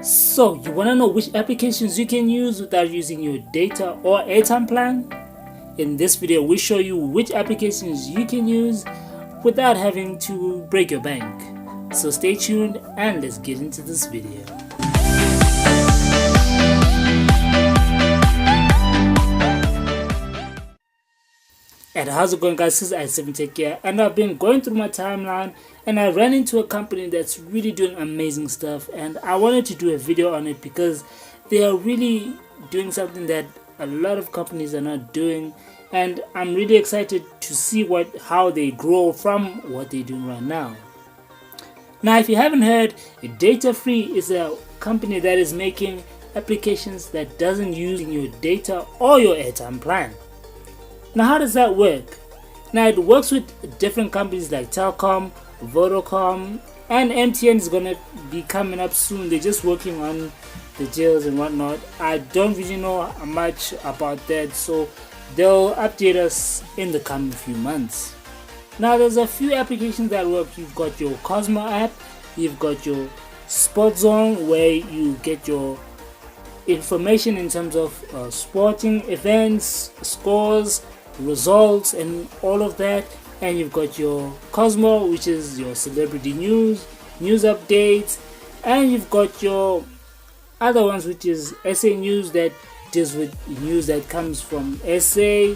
So, you want to know which applications you can use without using your data or airtime plan? In this video, we show you which applications you can use without having to break your bank. So stay tuned and let's get into this video. And how's it going, guys? This is I7Tech here, and I've been going through my timeline and I ran into a company that's really doing amazing stuff, and I wanted to do a video on it because they are really doing something that a lot of companies are not doing, and I'm really excited to see how they grow from what they're doing right now. Now, if you haven't heard, Datafree is a company that is making applications that doesn't use your data or your airtime plan. Now, how does that work? Now, it works with different companies like Telkom, Vodacom, and MTN is gonna be coming up soon. They're just working on the deals and whatnot. I don't really know much about that, so they'll update us in the coming few months. Now, there's a few applications that work. You've got your Cosmo app, you've got your Sports Zone, where you get your information in terms of sporting events, scores, results, and all of that. And you've got your Cosmo, which is your celebrity news updates, and you've got your other ones, which is SA News, that deals with news that comes from SA,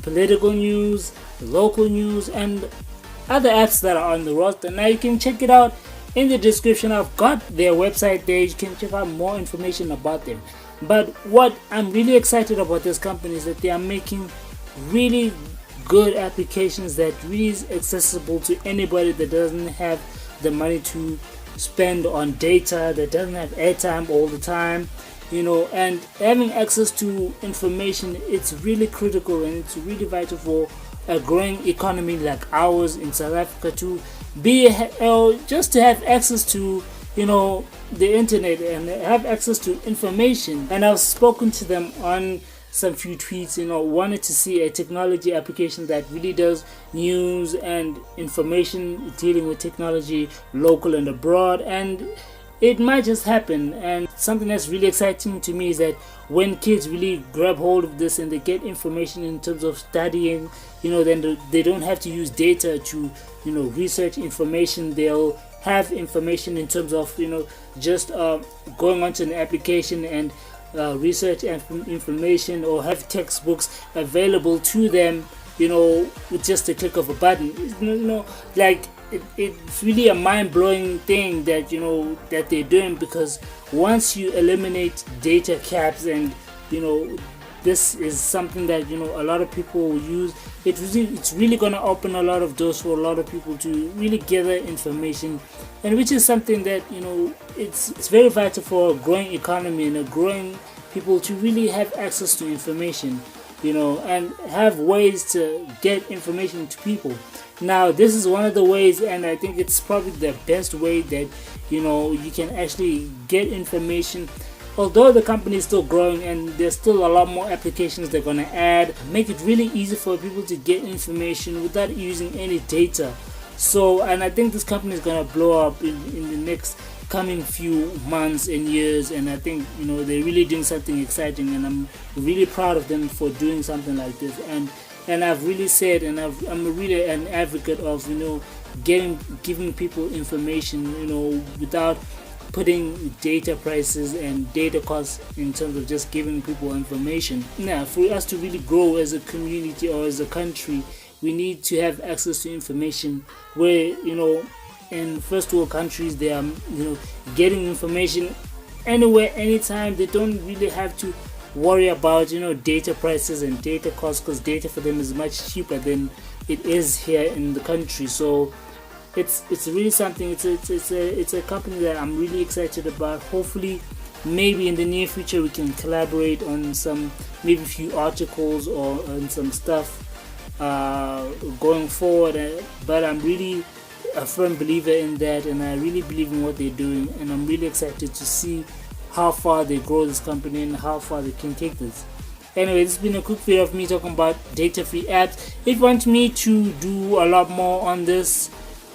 political news, local news, and other apps that are on the roster. Now, you can check it out in the description. I've got their website there. You can check out more information about them. But what I'm really excited about this company is that they are making really good applications that really is accessible to anybody that doesn't have the money to spend on data, that doesn't have airtime all the time, and having access to information. It's really critical and it's really vital for a growing economy like ours in South Africa to be just to have access to the internet and have access to information. And I've spoken to them on some few tweets, wanted to see a technology application that really does news and information dealing with technology local and abroad, and it might just happen. And something that's really exciting to me is that when kids really grab hold of this and they get information in terms of studying, then they don't have to use data to research information. They'll have information in terms of just going onto an application and research information, or have textbooks available to them with just a click of a button. It's really a mind-blowing thing that that they're doing, because once you eliminate data caps, and this is something that a lot of people will use, it's really going to open a lot of doors for a lot of people to really gather information, and which is something that it's very vital for a growing economy and a growing people to really have access to information, and have ways to get information to people. Now, this is one of the ways, and I think it's probably the best way that you can actually get information. Although the company is still growing and there's still a lot more applications they're going to add, make it really easy for people to get information without using any data. So, and I think this company is going to blow up in the next coming few months and years, and I think they're really doing something exciting, and I'm really proud of them for doing something like this. And I've really said, and I'm really an advocate of giving people information without putting data prices and data costs in terms of just giving people information. Now, for us to really grow as a community or as a country, we need to have access to information, where in first world countries they are getting information anywhere, anytime. They don't really have to worry about data prices and data costs, because data for them is much cheaper than it is here in the country. So it's really something. It's a company that I'm really excited about. Hopefully, maybe in the near future we can collaborate on maybe a few articles or on some stuff going forward. But I'm really a firm believer in that, and I really believe in what they're doing, and I'm really excited to see how far they grow this company and how far they can take this. Anyway, this has been a quick video of me talking about Datafree apps. If you want me to do a lot more on this,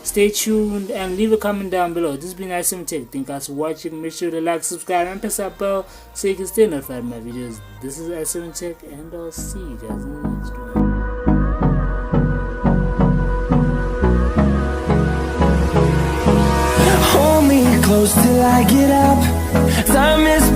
Stay tuned and leave a comment down below. This has been i7 Tech. Thank you guys for watching. Make sure to like, subscribe, and press that bell so you can stay notified of my videos. This is i7 Tech, and I'll see you guys in the next one. Hold me close till I get up. Time is